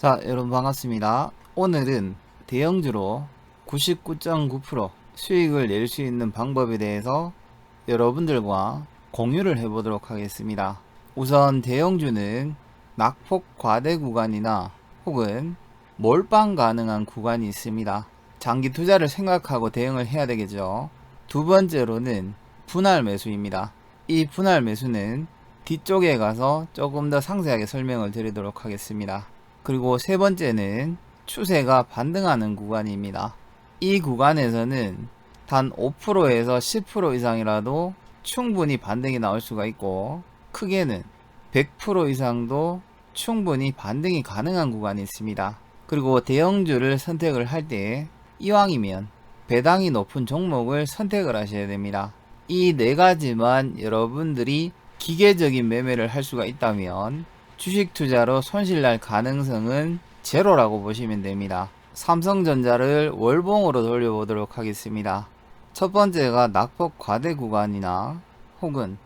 자, 여러분 반갑습니다. 오늘은 대형주로 99.9% 수익을 낼 수 있는 방법에 대해서 여러분들과 공유를 해보도록 하겠습니다. 우선 대형주는 낙폭 과대 구간이나 혹은 몰빵 가능한 구간이 있습니다. 장기 투자를 생각하고 대응을 해야 되겠죠. 두 번째로는 분할 매수입니다. 이 분할 매수는 뒤쪽에 가서 조금 더 상세하게 설명을 드리도록 하겠습니다. 그리고 세 번째는 추세가 반등하는 구간입니다. 이 구간에서는 단 5%에서 10% 이상이라도 충분히 반등이 나올 수가 있고, 크게는 100% 이상도 충분히 반등이 가능한 구간이 있습니다. 그리고 대형주를 선택을 할 때 이왕이면 배당이 높은 종목을 선택을 하셔야 됩니다. 이 네 가지만 여러분들이 기계적인 매매를 할 수가 있다면 주식 투자로 손실날 가능성은 제로라고 보시면 됩니다. 삼성전자를 월봉으로 돌려보도록 하겠습니다. 첫 번째가 낙폭 과대 구간이나 혹은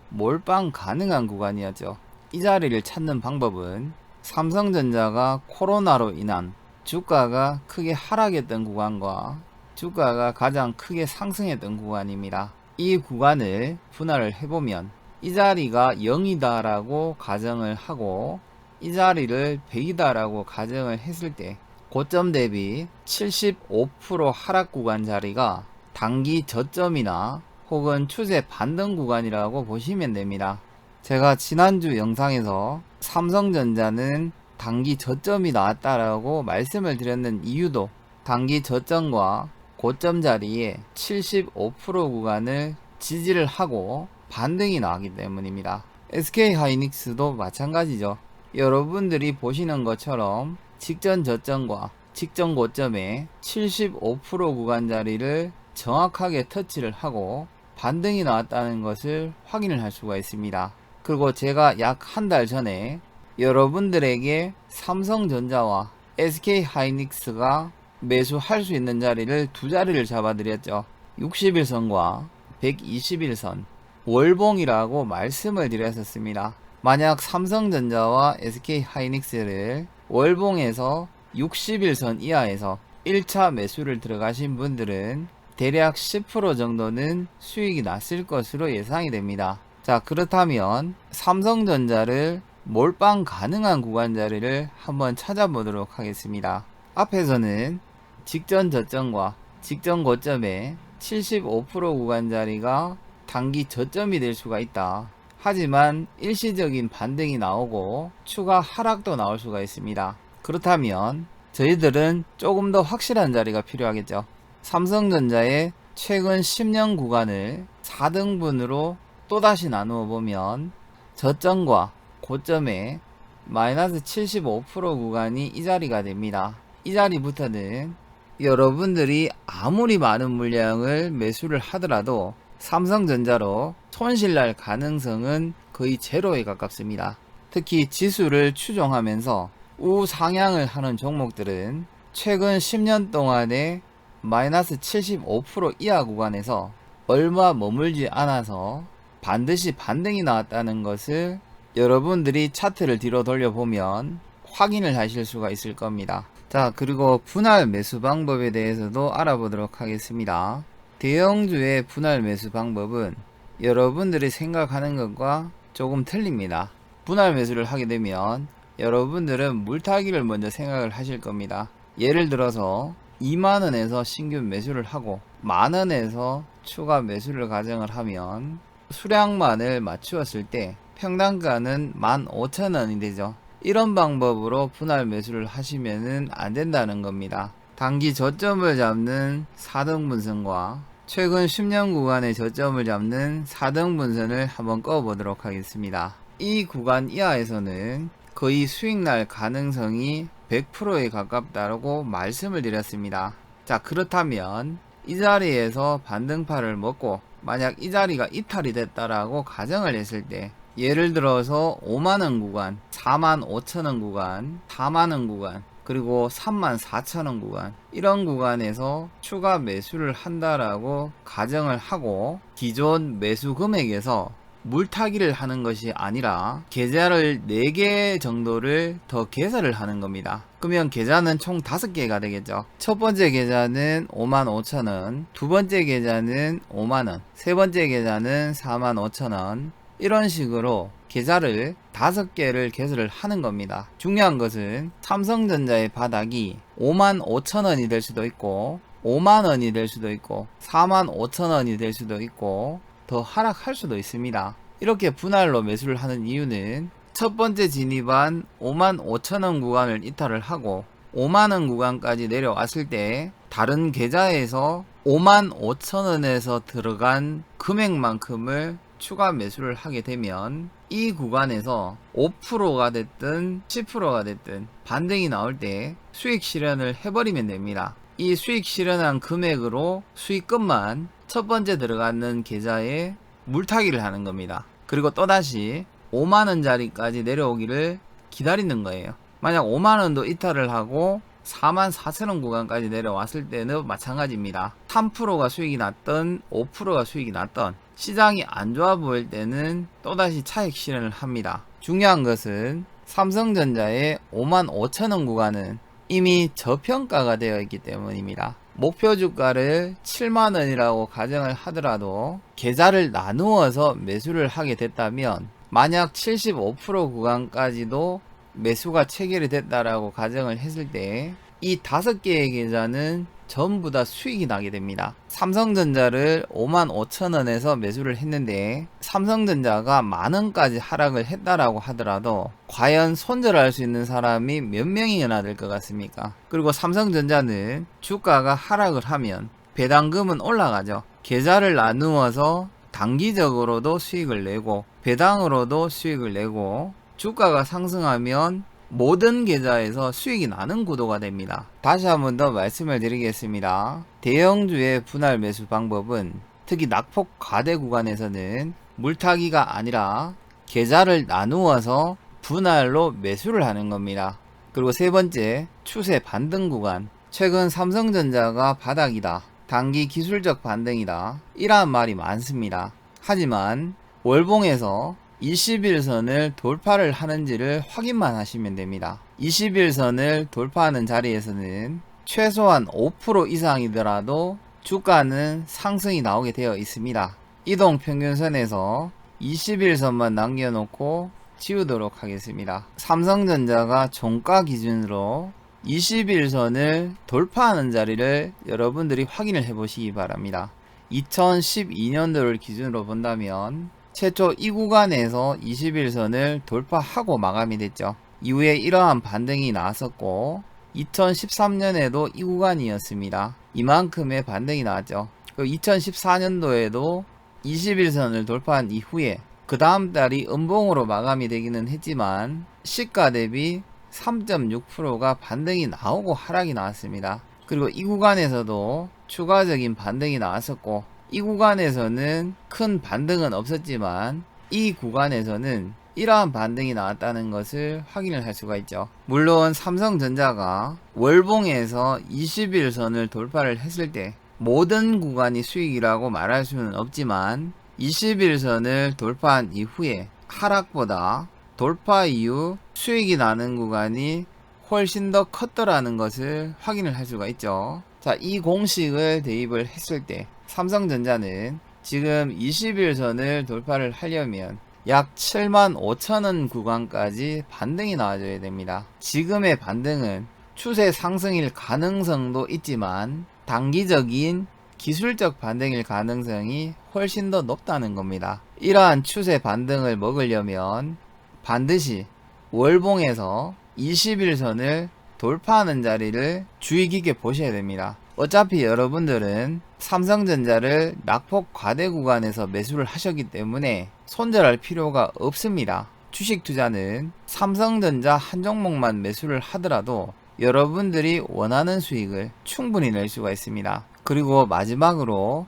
몰빵 가능한 구간이었죠. 이 자리를 찾는 방법은 삼성전자가 코로나로 인한 주가가 크게 하락했던 구간과 주가가 가장 크게 상승했던 구간입니다. 이 구간을 분할을 해보면 이 자리가 0이다 라고 가정을 하고 이 자리를 100이다 라고 가정을 했을 때 고점 대비 75% 하락 구간 자리가 단기 저점이나 혹은 추세 반등 구간이라고 보시면 됩니다. 제가 지난주 영상에서 삼성전자는 단기 저점이 나왔다라고 말씀을 드렸는 이유도 단기 저점과 고점 자리에 75% 구간을 지지를 하고 반등이 나왔기 때문입니다. SK하이닉스도 마찬가지죠. 여러분들이 보시는 것처럼 직전 저점과 직전 고점에 75% 구간 자리를 정확하게 터치를 하고 반등이 나왔다는 것을 확인을 할 수가 있습니다. 그리고 제가 약 한 달 전에 여러분들에게 삼성전자와 SK하이닉스가 매수할 수 있는 자리를 두 자리를 잡아드렸죠. 60일선과 120일선 월봉이라고 말씀을 드렸었습니다. 만약 삼성전자와 SK하이닉스를 월봉에서 60일선 이하에서 1차 매수를 들어가신 분들은 대략 10% 정도는 수익이 났을 것으로 예상이 됩니다. 자, 그렇다면 삼성전자를 몰빵 가능한 구간 자리를 한번 찾아보도록 하겠습니다. 앞에서는 직전 저점과 직전 고점에 75% 구간 자리가 단기 저점이 될 수가 있다. 하지만 일시적인 반등이 나오고 추가 하락도 나올 수가 있습니다. 그렇다면 저희들은 조금 더 확실한 자리가 필요하겠죠. 삼성전자의 최근 10년 구간을 4등분으로 또다시 나누어 보면 저점과 고점에 마이너스 75% 구간이 이 자리가 됩니다. 이 자리부터는 여러분들이 아무리 많은 물량을 매수를 하더라도 삼성전자로 손실날 가능성은 거의 제로에 가깝습니다. 특히 지수를 추종하면서 우상향을 하는 종목들은 최근 10년 동안에 마이너스 75% 이하 구간에서 얼마 머물지 않아서 반드시 반등이 나왔다는 것을 여러분들이 차트를 뒤로 돌려보면 확인을 하실 수가 있을 겁니다. 자, 그리고 분할 매수 방법에 대해서도 알아보도록 하겠습니다. 대형주의 분할 매수 방법은 여러분들이 생각하는 것과 조금 틀립니다. 분할 매수를 하게 되면 여러분들은 물타기를 먼저 생각을 하실 겁니다. 예를 들어서 2만원에서 신규 매수를 하고 만원에서 추가 매수를 가정을 하면 수량만을 맞추었을 때 평단가는 15,000원이 되죠. 이런 방법으로 분할 매수를 하시면은 안 된다는 겁니다. 단기 저점을 잡는 4등분선과 최근 10년 구간의 저점을 잡는 4등분선을 한번 꺼 보도록 하겠습니다. 이 구간 이하에서는 거의 수익날 가능성이 100%에 가깝다고 말씀을 드렸습니다. 자, 그렇다면 이 자리에서 반등파를 먹고 만약 이 자리가 이탈이 됐다라고 가정을 했을 때 예를 들어서 5만원 구간, 45,000원 구간, 4만원 구간, 그리고 34,000원 구간, 이런 구간에서 추가 매수를 한다라고 가정을 하고 기존 매수 금액에서 물타기를 하는 것이 아니라 계좌를 4개 정도를 더 개설을 하는 겁니다. 그러면 계좌는 총 5개가 되겠죠. 첫 번째 계좌는 55,000원, 두 번째 계좌는 5만원, 세 번째 계좌는 45,000원, 이런 식으로 계좌를 5개를 개설을 하는 겁니다. 중요한 것은 삼성전자의 바닥이 55,000원이 될 수도 있고 5만원이 될 수도 있고 45,000원이 될 수도 있고 더 하락할 수도 있습니다. 이렇게 분할로 매수를 하는 이유는 첫 번째 진입한 55,000원 구간을 이탈을 하고 5만원 구간까지 내려왔을 때 다른 계좌에서 55,000원에서 들어간 금액만큼을 추가 매수를 하게 되면 이 구간에서 5%가 됐든 10%가 됐든 반등이 나올 때 수익 실현을 해버리면 됩니다. 이 수익 실현한 금액으로 수익금만 첫 번째 들어가는 계좌에 물타기를 하는 겁니다. 그리고 또다시 5만원짜리까지 내려오기를 기다리는 거예요. 만약 5만원도 이탈을 하고 44,000원 구간까지 내려왔을 때는 마찬가지입니다. 3%가 수익이 났던 5%가 수익이 났던 시장이 안 좋아 보일 때는 또다시 차익 실현을 합니다. 중요한 것은 삼성전자의 55,000원 구간은 이미 저평가가 되어 있기 때문입니다. 목표 주가를 7만원이라고 가정을 하더라도 계좌를 나누어서 매수를 하게 됐다면 만약 75% 구간까지도 매수가 체결이 됐다라고 가정을 했을 때 이 5개의 계좌는 전부 다 수익이 나게 됩니다. 삼성전자를 55,000원에서 매수를 했는데 삼성전자가 만원까지 하락을 했다라고 하더라도 과연 손절할 수 있는 사람이 몇 명이나 될 것 같습니까? 그리고 삼성전자는 주가가 하락을 하면 배당금은 올라가죠. 계좌를 나누어서 단기적으로도 수익을 내고 배당으로도 수익을 내고 주가가 상승하면 모든 계좌에서 수익이 나는 구도가 됩니다. 다시 한번 더 말씀을 드리겠습니다. 대형주의 분할 매수 방법은 특히 낙폭 과대 구간에서는 물타기가 아니라 계좌를 나누어서 분할로 매수를 하는 겁니다. 그리고 세 번째, 추세 반등 구간. 최근 삼성전자가 바닥이다, 단기 기술적 반등이다, 이러한 말이 많습니다. 하지만 월봉에서 21선을 돌파를 하는지를 확인만 하시면 됩니다. 21선을 돌파하는 자리에서는 최소한 5% 이상이더라도 주가는 상승이 나오게 되어 있습니다. 이동평균선에서 21선만 남겨놓고 지우도록 하겠습니다. 삼성전자가 종가 기준으로 21선을 돌파하는 자리를 여러분들이 확인을 해 보시기 바랍니다. 2012년도를 기준으로 본다면 최초 이 구간에서 21선을 돌파하고 마감이 됐죠. 이후에 이러한 반등이 나왔었고 2013년에도 이 구간이었습니다. 이만큼의 반등이 나왔죠. 2014년도에도 21선을 돌파한 이후에 그 다음 달이 음봉으로 마감이 되기는 했지만 시가 대비 3.6%가 반등이 나오고 하락이 나왔습니다. 그리고 이 구간에서도 추가적인 반등이 나왔었고 이 구간에서는 큰 반등은 없었지만 이 구간에서는 이러한 반등이 나왔다는 것을 확인을 할 수가 있죠. 물론 삼성전자가 월봉에서 21선을 돌파를 했을 때 모든 구간이 수익이라고 말할 수는 없지만 21선을 돌파한 이후에 하락보다 돌파 이후 수익이 나는 구간이 훨씬 더 컸더라는 것을 확인을 할 수가 있죠. 자, 이 공식을 대입을 했을 때 삼성전자는 지금 21선을 돌파를 하려면 약 75,000원 구간까지 반등이 나와줘야 됩니다. 지금의 반등은 추세 상승일 가능성도 있지만 단기적인 기술적 반등일 가능성이 훨씬 더 높다는 겁니다. 이러한 추세 반등을 먹으려면 반드시 월봉에서 21선을 돌파하는 자리를 주의 깊게 보셔야 됩니다. 어차피 여러분들은 삼성전자를 낙폭 과대 구간에서 매수를 하셨기 때문에 손절할 필요가 없습니다. 주식 투자는 삼성전자 한 종목만 매수를 하더라도 여러분들이 원하는 수익을 충분히 낼 수가 있습니다. 그리고 마지막으로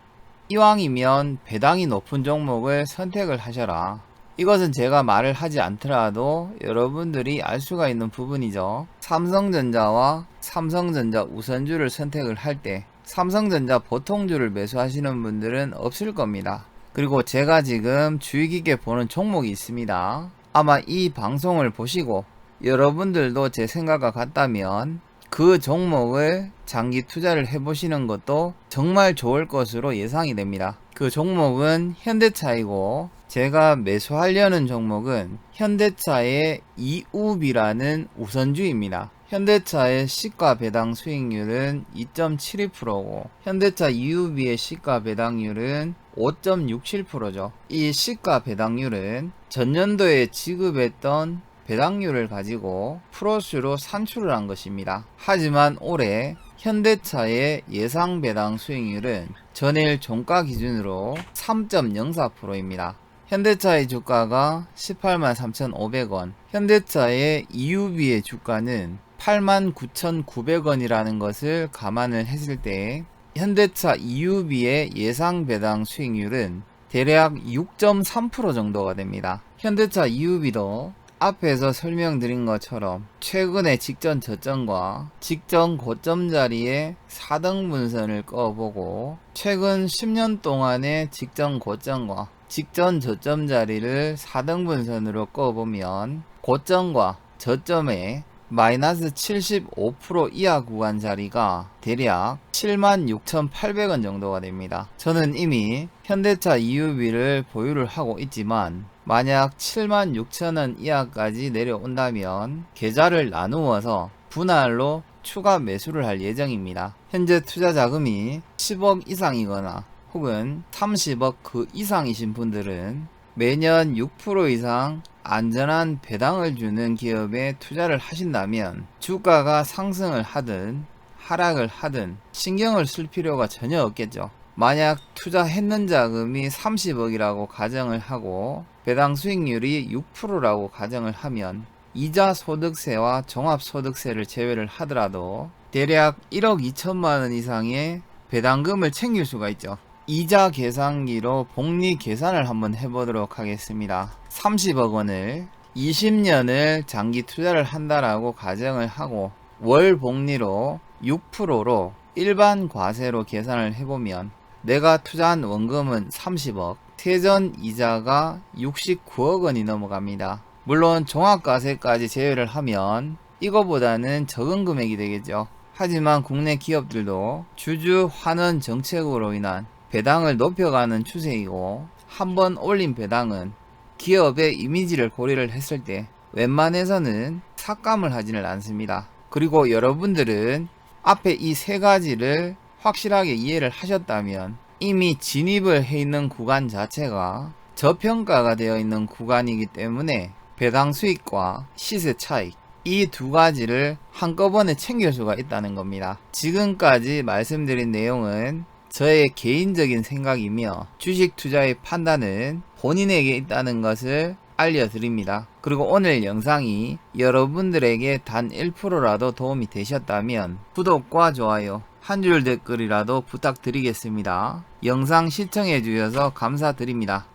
이왕이면 배당이 높은 종목을 선택을 하셔라. 이것은 제가 말을 하지 않더라도 여러분들이 알 수가 있는 부분이죠. 삼성전자와 삼성전자 우선주를 선택을 할 때 삼성전자 보통주를 매수하시는 분들은 없을 겁니다. 그리고 제가 지금 주의 깊게 보는 종목이 있습니다. 아마 이 방송을 보시고 여러분들도 제 생각과 같다면 그 종목을 장기 투자를 해보시는 것도 정말 좋을 것으로 예상이 됩니다. 그 종목은 현대차이고 제가 매수하려는 종목은 현대차의 이우비라는 우선주입니다. 현대차의 시가 배당 수익률은 2.72%고 현대차 이우비의 시가 배당률은 5.67%죠. 이 시가 배당률은 전년도에 지급했던 배당률을 가지고 프로수로 산출을 한 것입니다. 하지만 올해 현대차의 예상 배당 수익률은 전일 종가 기준으로 3.04%입니다. 현대차의 주가가 183,500원, 현대차의 EUB의 주가는 89,900원이라는 것을 감안을 했을 때 현대차 EUB의 예상 배당 수익률은 대략 6.3% 정도가 됩니다. 현대차 EUB도 앞에서 설명드린 것처럼 최근의 직전 저점과 직전 고점 자리에 4등분선을 그어보고 최근 10년 동안의 직전 고점과 직전 저점 자리를 4등분선으로 그어보면 고점과 저점의 마이너스 75% 이하 구간 자리가 대략 76,800원 정도가 됩니다. 저는 이미 현대차 EUB를 보유를 하고 있지만 만약 76,000원 이하까지 내려온다면 계좌를 나누어서 분할로 추가 매수를 할 예정입니다. 현재 투자 자금이 10억 이상이거나 혹은 30억 그 이상이신 분들은 매년 6% 이상 안전한 배당을 주는 기업에 투자를 하신다면 주가가 상승을 하든 하락을 하든 신경을 쓸 필요가 전혀 없겠죠. 만약 투자했는 자금이 30억이라고 가정을 하고 배당 수익률이 6%라고 가정을 하면 이자 소득세와 종합소득세를 제외를 하더라도 대략 1억 2천만원 이상의 배당금을 챙길 수가 있죠. 이자 계산기로 복리 계산을 한번 해보도록 하겠습니다. 30억 원을 20년을 장기 투자를 한다라고 가정을 하고 월 복리로 6%로 일반 과세로 계산을 해보면 내가 투자한 원금은 30억, 세전 이자가 69억 원이 넘어갑니다. 물론 종합과세까지 제외를 하면 이거보다는 적은 금액이 되겠죠. 하지만 국내 기업들도 주주 환원 정책으로 인한 배당을 높여가는 추세이고 한번 올린 배당은 기업의 이미지를 고려를 했을 때 웬만해서는 삭감을 하지는 않습니다. 그리고 여러분들은 앞에 이 세 가지를 확실하게 이해를 하셨다면 이미 진입을 해 있는 구간 자체가 저평가가 되어 있는 구간이기 때문에 배당 수익과 시세 차익 이 두 가지를 한꺼번에 챙길 수가 있다는 겁니다. 지금까지 말씀드린 내용은 저의 개인적인 생각이며 주식 투자의 판단은 본인에게 있다는 것을 알려드립니다. 그리고 오늘 영상이 여러분들에게 단 1%라도 도움이 되셨다면 구독과 좋아요 한 줄 댓글이라도 부탁드리겠습니다. 영상 시청해 주셔서 감사드립니다.